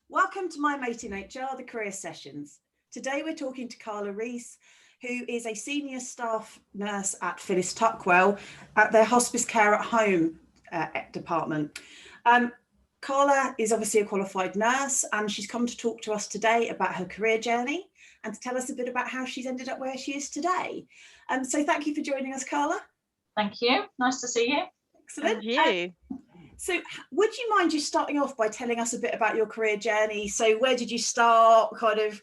Welcome to My Mate in HR, the Career Sessions. Today we're talking to Carla Rees, who is a senior staff nurse at Phyllis Tuckwell at their hospice care at home department. Carla is obviously a qualified nurse, and she's come to talk to us today about her career journey and to tell us a bit about how she's ended up where she is today. So thank you for joining us, Carla. Thank you. Nice to see you. Excellent. And you. So would you mind just starting off by telling us a bit about your career journey? So where did you start, kind of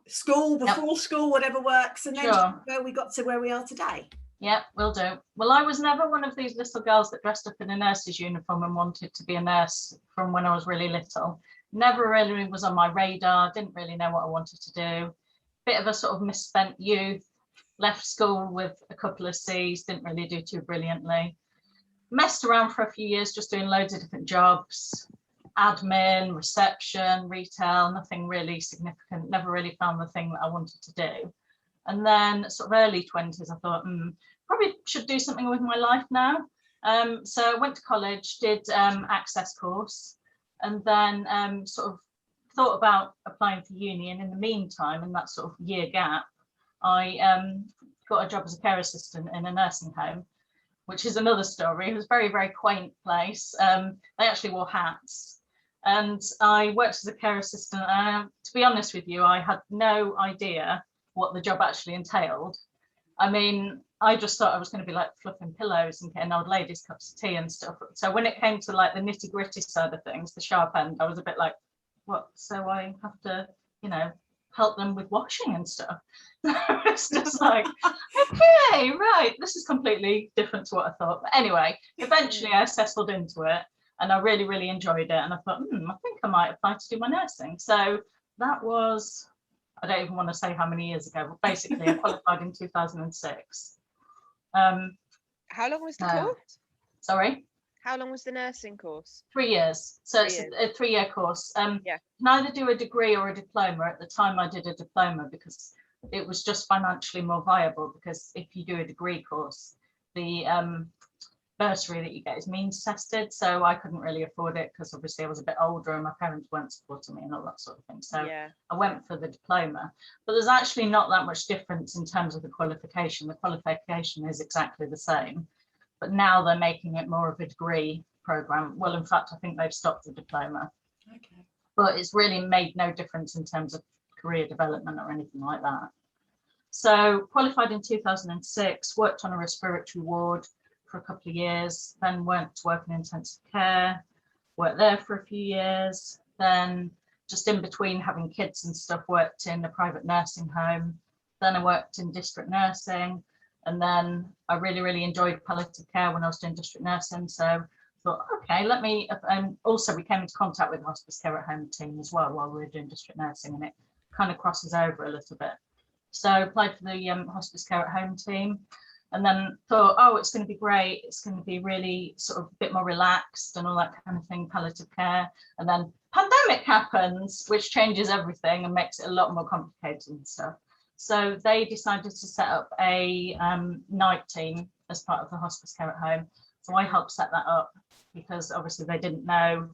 school, before school, whatever works, and then where we got to where we are today? Yeah, will do. Well, I was never one of these little girls that dressed up in a nurse's uniform and wanted to be a nurse from when I was really little. Never really was on my radar, didn't really know what I wanted to do. Bit of a sort of misspent youth, left school with a couple of C's, didn't really do too brilliantly. Messed around for a few years, just doing loads of different jobs, admin, reception, retail, nothing really significant, never really found the thing that I wanted to do. And then sort of early 20s, I thought, probably should do something with my life now. So I went to college, did access course, and then sort of thought about applying for uni. And in the meantime, in that sort of year gap, I got a job as a care assistant in a nursing home, which is another story. It was a very, very quaint place. They actually wore hats. And I worked as a care assistant. To be honest with you, I had no idea what the job actually entailed. I mean, I just thought I was going to be like fluffing pillows and getting old ladies cups of tea and stuff. So when it came to like the nitty gritty side of things, the sharp end, I was a bit like, what? So I have to, help them with washing and stuff. It's just like, okay, right, this is completely different to what I thought. But anyway, eventually I settled into it and I really, really enjoyed it. And I thought, I think I might apply to do my nursing. So that was, I don't even want to say how many years ago, but basically I qualified in 2006. How long was the course? Sorry? How long was the nursing course? 3 years. So it's a 3-year course. You can either do a degree or a diploma. At the time I did a diploma because it was just financially more viable, because if you do a degree course, the bursary that you get is means tested. So I couldn't really afford it because obviously I was a bit older and my parents weren't supporting me and all that sort of thing. So I went for the diploma. But there's actually not that much difference in terms of the qualification. The qualification is exactly the same. But now they're making it more of a degree program. Well, in fact, I think they've stopped the diploma. Okay. But it's really made no difference in terms of career development or anything like that. So qualified in 2006, worked on a respiratory ward for a couple of years, then went to work in intensive care, worked there for a few years, then just in between having kids and stuff, worked in a private nursing home, then I worked in district nursing, and then I really, really enjoyed palliative care when I was doing district nursing. So I thought, okay, let me, and also we came into contact with the hospice care at home team as well while we were doing district nursing, and it kind of crosses over a little bit. So I applied for the hospice care at home team, and then thought, oh, it's going to be great. It's going to be really sort of a bit more relaxed and all that kind of thing, palliative care. And then pandemic happens, which changes everything and makes it a lot more complicated and stuff. So they decided to set up a night team as part of the hospice care at home. So I helped set that up because obviously they didn't know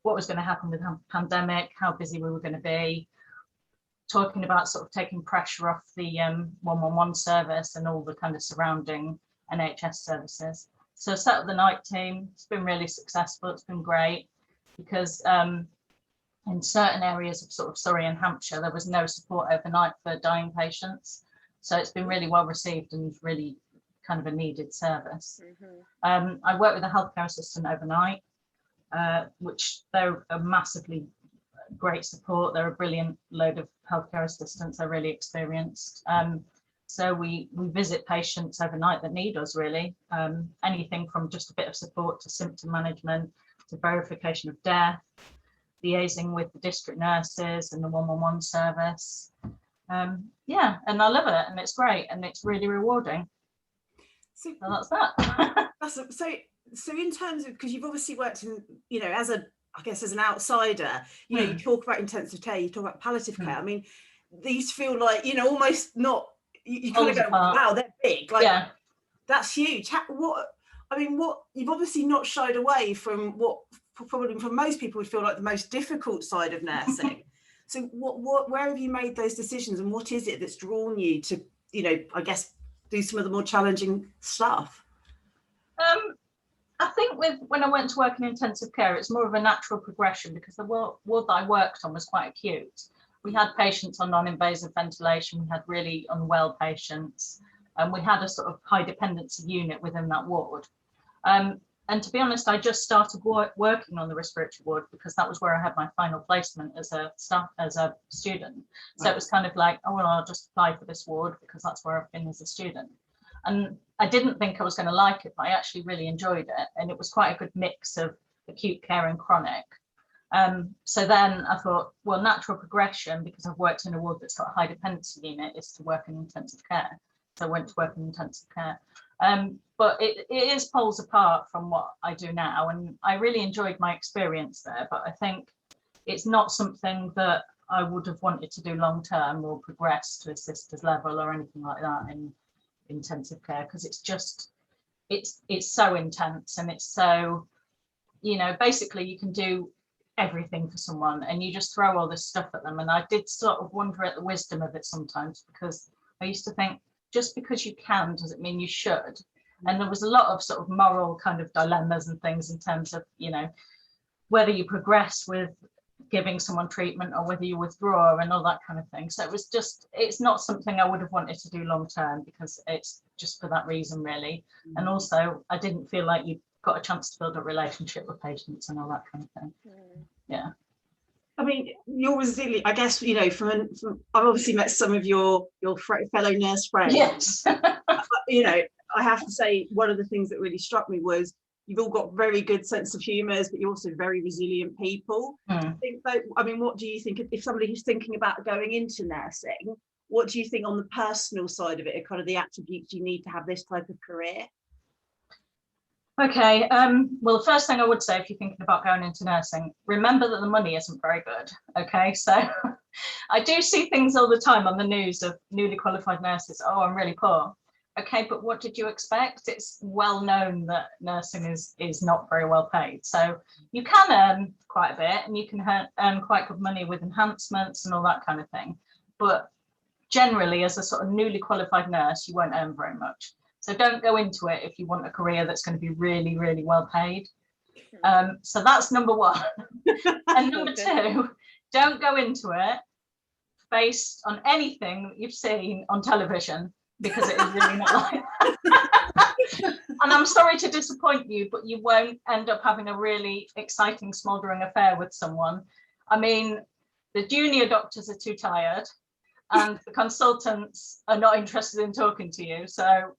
what was going to happen with the pandemic, how busy we were going to be, talking about sort of taking pressure off the 111 service and all the kind of surrounding NHS services. So set up the night team. It's been really successful. It's been great because in certain areas of sort of Surrey and Hampshire, there was no support overnight for dying patients. So it's been really well received and really kind of a needed service. I work with a healthcare assistant overnight, which they're a massively great support. They're a brilliant load of healthcare assistants. They're really experienced. So we visit patients overnight that need us really. Anything from just a bit of support to symptom management, to verification of death, liaising with the district nurses and the 111 service. And I love it, and it's great, and it's really rewarding. So that's that. So in terms of, because you've obviously worked in, as an outsider, you talk about intensive care, you talk about palliative care. I mean, these feel like, almost not, you kind of go, wow, they're big. Like, that's huge. What you've obviously not shied away from what probably for most people would feel like the most difficult side of nursing. So where have you made those decisions, and what is it that's drawn you to, you know, I guess, do some of the more challenging stuff? I think when I went to work in intensive care, it's more of a natural progression because the ward that I worked on was quite acute. We had patients on non-invasive ventilation, we had really unwell patients, and we had a sort of high dependency unit within that ward. And to be honest, I just started working on the respiratory ward because that was where I had my final placement as a student. So it was kind of like, oh, well, I'll just apply for this ward because that's where I've been as a student. And I didn't think I was going to like it, but I actually really enjoyed it. And it was quite a good mix of acute care and chronic. So then I thought, well, natural progression, because I've worked in a ward that's got a high dependency unit, is to work in intensive care. So I went to work in intensive care. But it is poles apart from what I do now. And I really enjoyed my experience there, but I think it's not something that I would have wanted to do long term or progress to a sister's level or anything like that in intensive care, because it's just, it's so intense, and it's so, you know, basically you can do everything for someone and you just throw all this stuff at them. And I did sort of wonder at the wisdom of it sometimes, because I used to think, just because you can doesn't mean you should. And there was a lot of sort of moral kind of dilemmas and things in terms of, you know, whether you progress with giving someone treatment or whether you withdraw and all that kind of thing. So it was just, it's not something I would have wanted to do long term, because it's just for that reason, really. And also I didn't feel like you got a chance to build a relationship with patients and all that kind of thing. Yeah. I mean, you're resilient, I guess, you know, from I've obviously met some of your fellow nurse friends. Yes. You know, I have to say, one of the things that really struck me was you've all got very good sense of humours, but you're also very resilient people. I think that, I mean, what do you think, if somebody who's thinking about going into nursing, what do you think on the personal side of it are kind of the attributes you need to have this type of career? Okay, well, the first thing I would say, if you're thinking about going into nursing, remember that the money isn't very good. Okay, so I do see things all the time on the news of newly qualified nurses. Oh, I'm really poor. Okay, but what did you expect? It's well known that nursing is not very well paid. So you can earn quite a bit, and you can earn quite good money with enhancements and all that kind of thing. But generally, as a sort of newly qualified nurse, you won't earn very much. So don't go into it if you want a career that's going to be really, really well paid. So that's number one. And number two, don't go into it based on anything that you've seen on television, because it is really not like that. And I'm sorry to disappoint you, but you won't end up having a really exciting, smouldering affair with someone. I mean, the junior doctors are too tired, and the consultants are not interested in talking to you. So,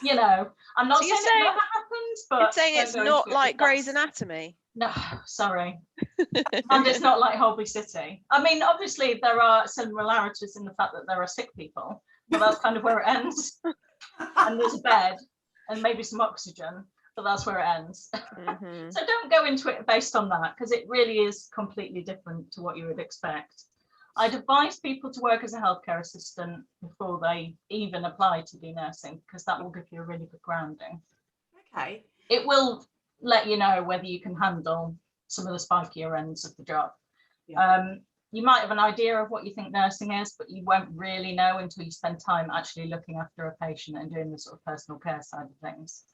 you know, I'm not saying it never happens, but you're saying it's not like Grey's Anatomy. No, sorry. And it's not like Holby City. I mean, obviously there are similarities in the fact that there are sick people, but that's kind of where it ends. And there's a bed and maybe some oxygen, but that's where it ends. So don't go into it based on that, because it really is completely different to what you would expect. I'd advise people to work as a healthcare assistant before they even apply to do nursing, because that will give you a really good grounding. Okay. It will let you know whether you can handle some of the spikier ends of the job. Yeah. You might have an idea of what you think nursing is, but you won't really know until you spend time actually looking after a patient and doing the sort of personal care side of things.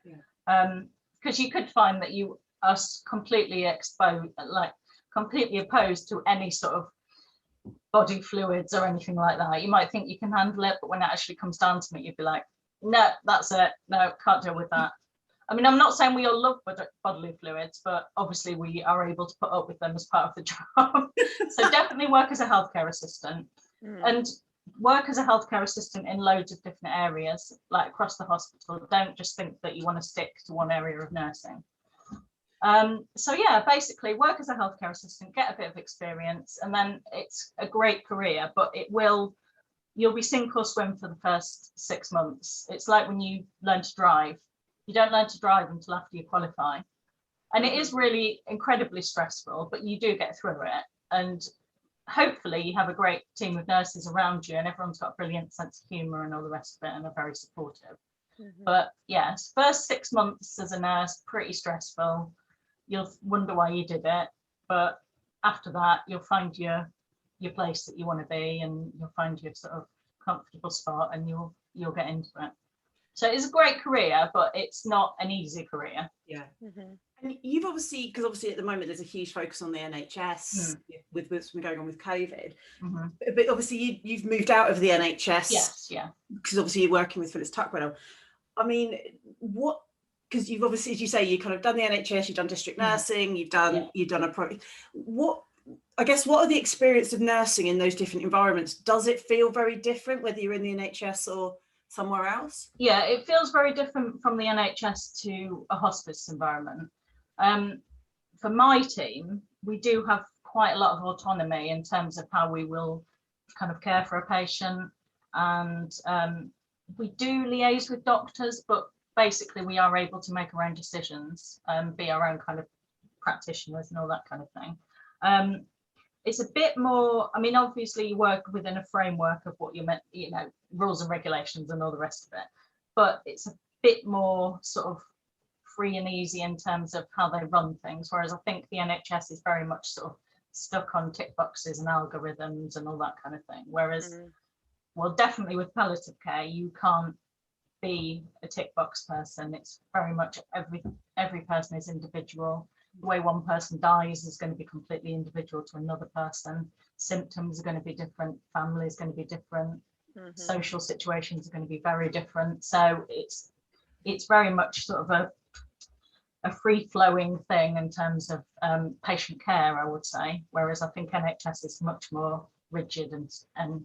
Because you could find that you are completely exposed, like completely opposed to any sort of body fluids or anything like that. You might think you can handle it, but when it actually comes down to it, you'd be like, no, that's it. No, can't deal with that. I mean, I'm not saying we all love bodily fluids, but obviously we are able to put up with them as part of the job. So definitely work as a healthcare assistant, and work as a healthcare assistant in loads of different areas, like across the hospital. Don't just think that you want to stick to one area of nursing. So yeah, basically work as a healthcare assistant, get a bit of experience, and then it's a great career, but you'll be sink or swim for the first 6 months. It's like when you learn to drive. You don't learn to drive until after you qualify. And it is really incredibly stressful, but you do get through it. And hopefully you have a great team of nurses around you, and everyone's got a brilliant sense of humour and all the rest of it, and are very supportive. But yes, first 6 months as a nurse, pretty stressful. you'll wonder why you did it, but after that you'll find your place that you want to be, and you'll find your sort of comfortable spot, and you'll get into it. So it's a great career, but it's not an easy career. Yeah. And you've obviously, because obviously at the moment there's a huge focus on the NHS with what's been going on with COVID, but obviously you've moved out of the NHS. Yes, yeah. Because obviously you're working with Phyllis Tuckwell. I mean, what? Because you've obviously, as you say, you kind of done the NHS, you've done district nursing, you've done a project. What? I guess what are the experience of nursing in those different environments? Does it feel very different whether you're in the NHS or somewhere else? Yeah, it feels very different from the NHS to a hospice environment. For my team, we do have quite a lot of autonomy in terms of how we will kind of care for a patient, and we do liaise with doctors, but basically we are able to make our own decisions, be our own kind of practitioners and all that kind of thing. It's a bit more, I mean, obviously you work within a framework of what you meant, you know, rules and regulations and all the rest of it, but it's a bit more sort of free and easy in terms of how they run things, whereas I think the NHS is very much sort of stuck on tick boxes and algorithms and all that kind of thing, whereas well, definitely with palliative care you can't be a tick box person. It's very much every person is individual. The way one person dies is going to be completely individual to another person. Symptoms are going to be different, family is going to be different, social situations are going to be very different, so it's very much sort of a free-flowing thing in terms of patient care, I would say, whereas I think NHS is much more rigid, and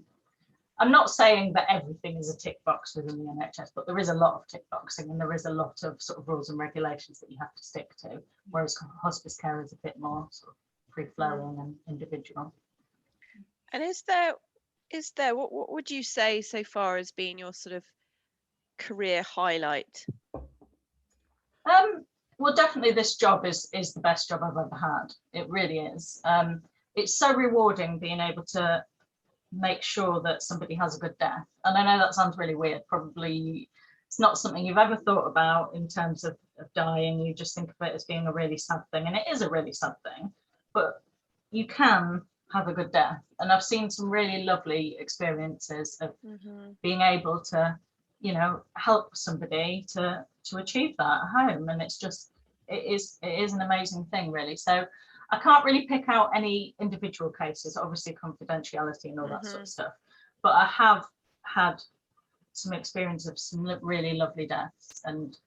I'm not saying that everything is a tick box within the NHS, but there is a lot of tick boxing and there is a lot of sort of rules and regulations that you have to stick to, whereas hospice care is a bit more sort of free-flowing and individual. And is there what would you say so far as being your sort of career highlight? Well, definitely this job is the best job I've ever had. It really is. It's so rewarding being able to make sure that somebody has a good death. And I know that sounds really weird. Probably it's not something you've ever thought about in terms of dying. You just think of it as being a really sad thing, and it is a really sad thing, but you can have a good death. And I've seen some really lovely experiences of being able to, you know, help somebody to achieve that at home, and it's just it is an amazing thing, really. So I can't really pick out any individual cases, obviously confidentiality and all that sort of stuff, but I have had some experience of some really lovely deaths, and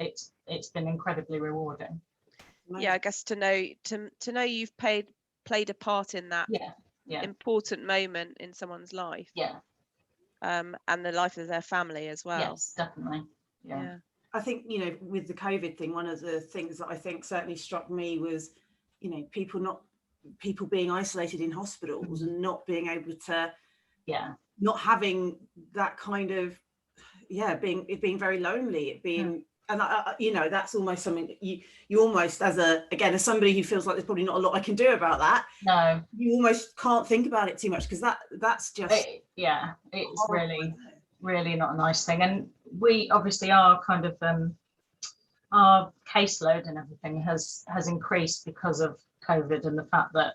it's been incredibly rewarding. Yeah, I guess to know you've played a part in that important moment in someone's life. Yeah. And the life of their family as well. Yes, definitely. Yeah. I think, you know, with the COVID thing, one of the things that I think certainly struck me was, you know, people being isolated in hospitals and not being able to, not having that kind of, being very lonely, it being, and I, you know, that's almost something you almost as somebody who feels like there's probably not a lot I can do about that. No, you almost can't think about it too much, because that's just it's really not a nice thing. And we obviously are kind of our caseload and everything has increased because of COVID, and the fact that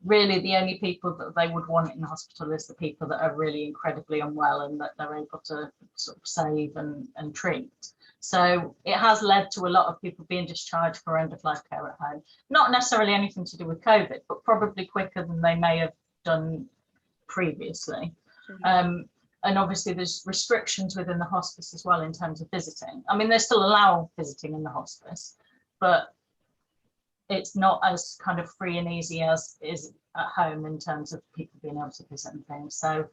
really the only people that they would want in the hospital is the people that are really incredibly unwell and that they're able to sort of save and treat. So it has led to a lot of people being discharged for end-of-life care at home. Not necessarily anything to do with COVID, but probably quicker than they may have done previously. And obviously there's restrictions within the hospice as well in terms of visiting. I mean, they still allow visiting in the hospice, but it's not as kind of free and easy as is at home in terms of people being able to visit and things. So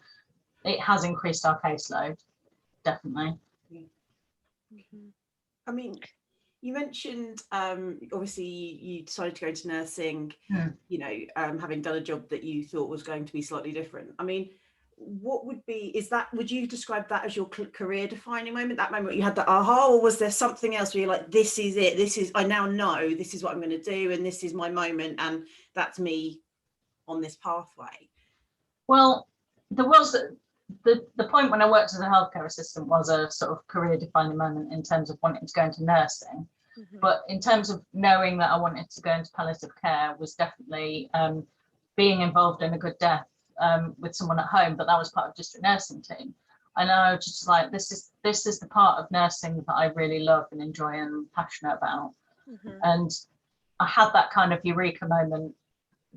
it has increased our caseload, definitely. I mean, you mentioned obviously you decided to go into nursing, you know, having done a job that you thought was going to be slightly different. I mean, what would you describe that as your career defining moment, that moment you had that aha, or was there something else where you're like, this is it, I now know this is what I'm going to do, and this is my moment, and that's me on this pathway? Well, there was the point when I worked as a healthcare assistant was a sort of career defining moment in terms of wanting to go into nursing. But in terms of knowing that I wanted to go into palliative care was definitely being involved in a good death with someone at home, but that was part of district nursing team. And I was just like, this is the part of nursing that I really love and enjoy and am passionate about. And I had that kind of eureka moment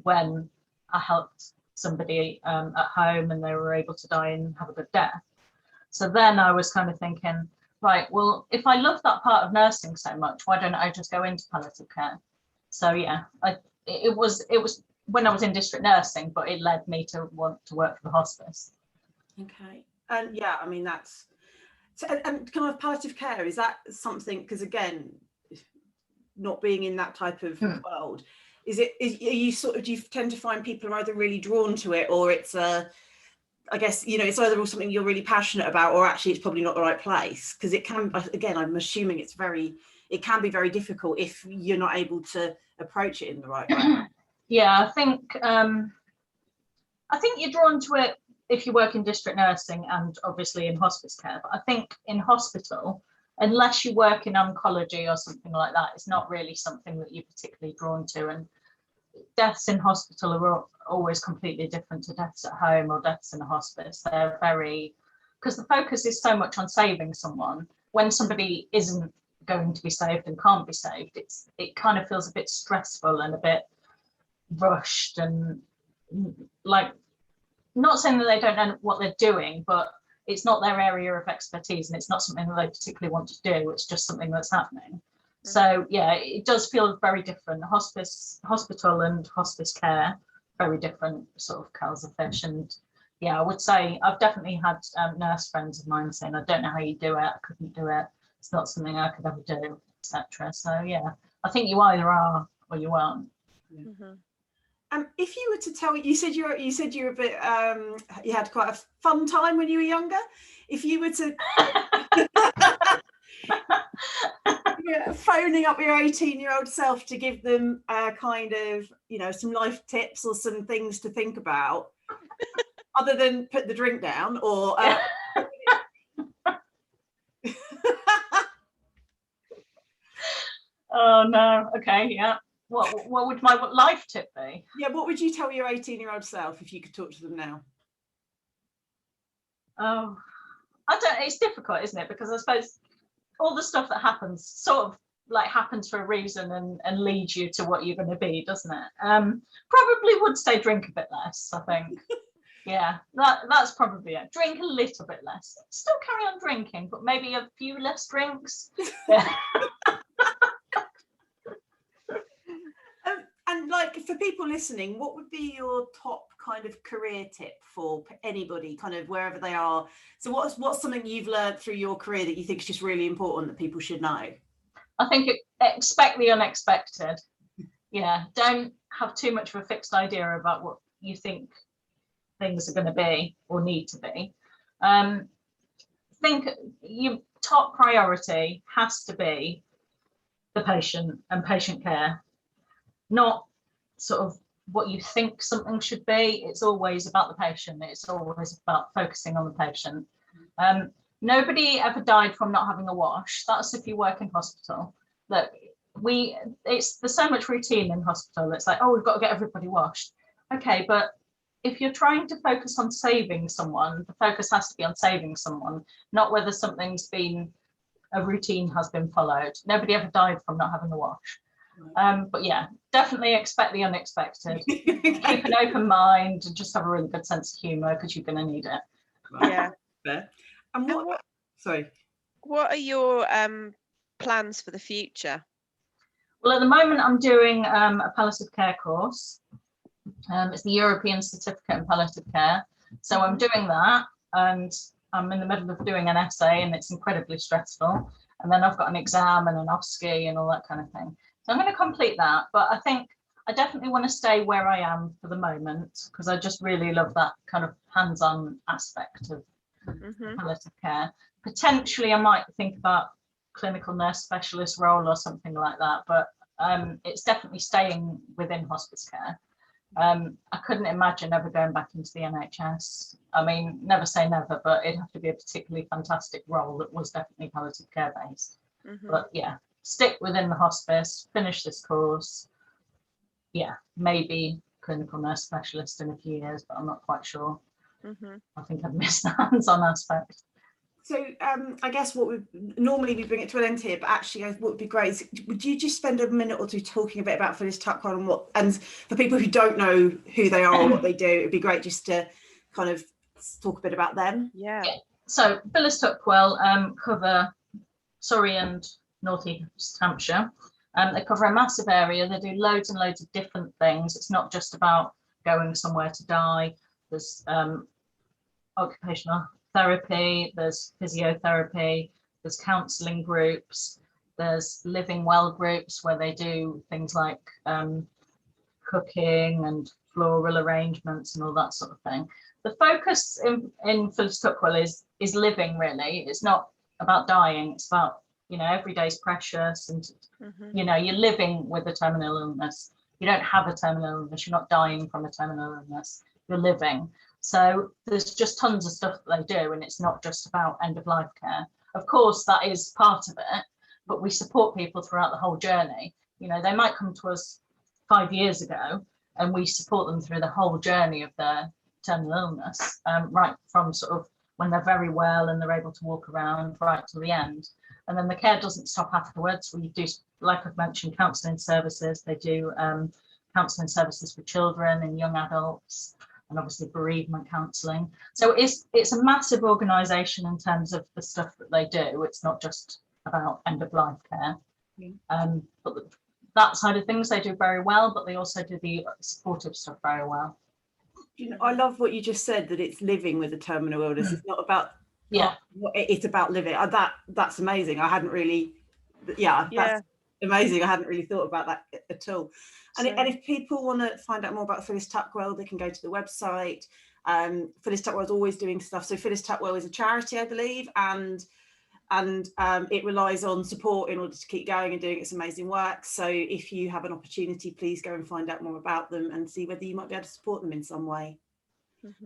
when I helped somebody at home and they were able to die and have a good death. So then I was kind of thinking, right, well, if I love that part of nursing so much, why don't I just go into palliative care? So yeah, it was when I was in district nursing, but it led me to want to work for the hospice. Okay. And yeah, I mean, that's so, and kind of palliative care, is that something, because again, not being in that type of world, are you sort of, do you tend to find people are either really drawn to it, or it's I guess, you know, it's either something you're really passionate about, or actually it's probably not the right place? Because it can, again, I'm assuming it can be very difficult if you're not able to approach it in the right way. Yeah, I think you're drawn to it if you work in district nursing and obviously in hospice care. But I think in hospital, unless you work in oncology or something like that, it's not really something that you're particularly drawn to. And deaths in hospital are always completely different to deaths at home or deaths in a hospice. They're very, because the focus is so much on saving someone. When somebody isn't going to be saved and can't be saved, it kind of feels a bit stressful and a bit rushed, and like, not saying that they don't know what they're doing, but it's not their area of expertise and it's not something that they particularly want to do. It's just something that's happening. So yeah, it does feel very different. Hospital and hospice care, very different sort of kettle of fish. And yeah, I would say I've definitely had nurse friends of mine saying, I don't know how you do it, I couldn't do it, it's not something I could ever do, etc. So yeah, I think you either are or you aren't. If you were to tell, you said you're a bit you had quite a fun time when you were younger. If you were to phoning up your 18-year-old self to give them kind of, you know, some life tips or some things to think about, other than put the drink down, or oh no, okay, yeah. What would my life tip be? Yeah, what would you tell your 18-year-old self if you could talk to them now? Oh, I don't, it's difficult, isn't it? Because I suppose all the stuff that happens sort of like happens for a reason and leads you to what you're going to be, doesn't it? Probably would say drink a bit less, I think. Yeah, that's probably it. Drink a little bit less. Still carry on drinking, but maybe a few less drinks. Yeah. And like, for people listening, what would be your top kind of career tip for anybody, kind of wherever they are? So what's something you've learned through your career that you think is just really important that people should know? I think expect the unexpected. Yeah, don't have too much of a fixed idea about what you think things are going to be or need to be. Think your top priority has to be the patient and patient care, not sort of what you think something should be. It's always about the patient. It's always about focusing on the patient. Nobody ever died from not having a wash. That's if you work in hospital. Look, there's so much routine in hospital. It's like, oh, we've got to get everybody washed. Okay, but if you're trying to focus on saving someone, the focus has to be on saving someone, not whether a routine has been followed. Nobody ever died from not having a wash. But yeah, definitely expect the unexpected. Keep an open mind and just have a really good sense of humour, because you're going to need it. Yeah. And what are your plans for the future? Well, at the moment I'm doing a palliative care course. It's the European Certificate in Palliative Care. So I'm doing that, and I'm in the middle of doing an essay, and it's incredibly stressful. And then I've got an exam and an OSCE and all that kind of thing. So I'm going to complete that, but I think I definitely want to stay where I am for the moment, because I just really love that kind of hands-on aspect of palliative care. Potentially I might think about clinical nurse specialist role or something like that, but it's definitely staying within hospice care. I couldn't imagine ever going back into the NHS. I mean, never say never, but it'd have to be a particularly fantastic role that was definitely palliative care based. But yeah, stick within the hospice, finish this course. Yeah, maybe clinical nurse specialist in a few years, but I'm not quite sure. I think I've missed the hands-on aspect. So I guess what we normally we bring it to an end here, but actually what would be great is, would you just spend a minute or two talking a bit about Phyllis Tuckwell and what, and for people who don't know who they are or what they do, it'd be great just to kind of talk a bit about them. Yeah. So Phyllis Tuckwell cover Surrey and North East Hampshire. They cover a massive area. They do loads and loads of different things. It's not just about going somewhere to die. There's occupational therapy, there's physiotherapy, there's counselling groups, there's living well groups where they do things like cooking and floral arrangements and all that sort of thing. The focus in Phyllis Tuckwell is living, really. It's not about dying. It's about, you know, every day's precious, and you know, you're living with a terminal illness. You don't have a terminal illness. You're not dying from a terminal illness. You're living. So there's just tons of stuff that they do, and it's not just about end of life care. Of course, that is part of it, but we support people throughout the whole journey. You know, they might come to us 5 years ago, and we support them through the whole journey of their terminal illness, right from sort of when they're very well and they're able to walk around right to the end. And then the care doesn't stop afterwards. We do, like I've mentioned, counselling services. They do counselling services for children and young adults, and obviously bereavement counselling. So it's a massive organisation in terms of the stuff that they do. It's not just about end of life care. But that side of things they do very well, but they also do the supportive stuff very well. You know, I love what you just said, that it's living with a terminal illness. It's not about, it's about living. That's amazing. I hadn't really, that's amazing. I hadn't really thought about that at all. And if people want to find out more about Phyllis Tuckwell, they can go to the website. Phyllis Tuckwell is always doing stuff. So Phyllis Tuckwell is a charity, I believe, and it relies on support in order to keep going and doing its amazing work. So if you have an opportunity, please go and find out more about them and see whether you might be able to support them in some way.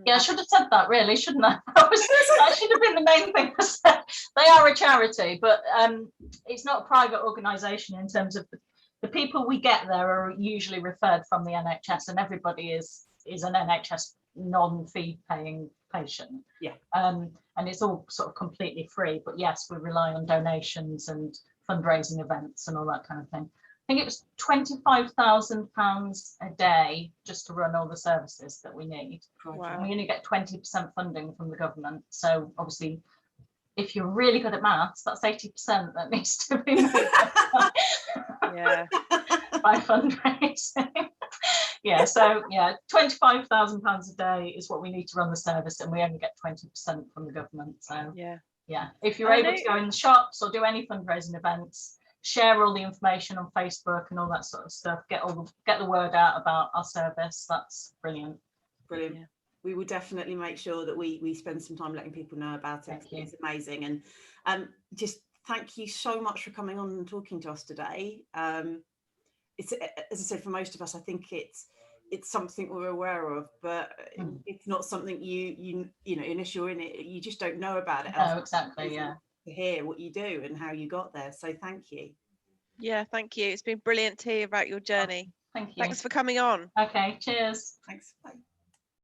Yeah, I should have said that, really, shouldn't I? That should have been the main thing I said. They are a charity, but it's not a private organisation in terms of the people we get there are usually referred from the NHS, and everybody is an NHS non-fee paying patient. And it's all sort of completely free, but yes, we rely on donations and fundraising events and all that kind of thing. I think it was £25,000 a day just to run all the services that we need. Wow. We only get 20% funding from the government, so obviously if you're really good at maths, that's 80% that needs to be by fundraising. So £25,000 a day is what we need to run the service, and we only get 20% from the government. So if you're able to go in the shops or do any fundraising events, share all the information on Facebook and all that sort of stuff, get the word out about our service. That's brilliant. We will definitely make sure that we spend some time letting people know about it. It's amazing. And just thank you so much for coming on and talking to us today. It's, as I said, for most of us, I think it's something we're aware of, but it's not something you know, unless you're in it, you just don't know about it. No, exactly. To hear what you do and how you got there. So thank you. Yeah, thank you. It's been brilliant to hear about your journey. Thank you. Thanks for coming on. Okay, cheers. Thanks. Bye.